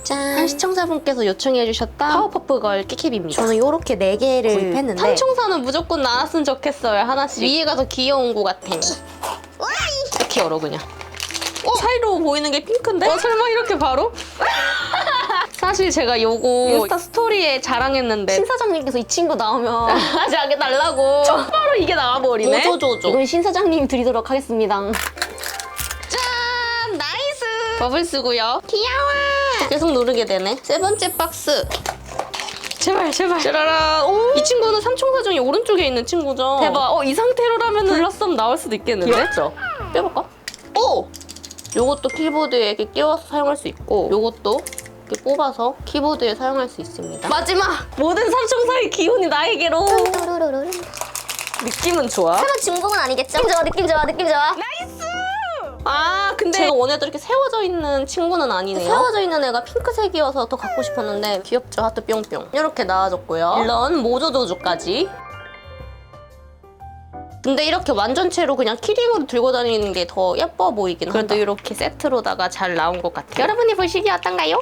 짠. 한 시청자분께서 요청해주셨던 파워퍼프걸 끼캡입니다. 저는 이렇게 4개를 구입했는데 삼총사는 무조건 나왔으면 좋겠어요. 하나씩. 위에가 더 귀여운 것 같아. 이렇게 열어 그냥. 사이로 보이는 게 핑크인데? 설마 이렇게 바로? 사실 제가 요거 인스타 스토리에 자랑했는데 신 사장님께서 이 친구 나오면 하지 않게 달라고 바로 이게 나와버리네. 오조조조. 이건 신 사장님 드리도록 하겠습니다. 짠! 나이스! 버블 쓰고요. 귀여워! 계속 누르게 되네. 세 번째 박스. 제발 제발. 짜라라. 오, 이 친구는 삼총사 중에 오른쪽에 있는 친구죠. 대박. 이 상태로라면 블러썸 나올 수도 있겠는데? 귀엽죠? 빼볼까? 오! 요것도 키보드에 이렇게 끼워서 사용할 수 있고 요것도 이렇게 뽑아서 키보드에 사용할 수 있습니다. 마지막! 모든 삼총사의 기운이 나에게로. 뚜루루루루. 느낌은 좋아. 설마 중국은 아니겠죠? 느낌 좋아, 느낌 좋아, 느낌 좋아. 나이스! 아 근데 제가 원해도 이렇게 세워져 있는 친구는 아니네요. 세워져 있는 애가 핑크색이어서 더 갖고 싶었는데 귀엽죠? 하트 뿅뿅. 이렇게 나와줬고요. 물론 모조조조까지. 근데 이렇게 완전체로 그냥 키링으로 들고 다니는 게 더 예뻐 보이긴 하다. 그래도 이렇게 세트로다가 잘 나온 것 같아요. 여러분이 보시기에 어떤가요?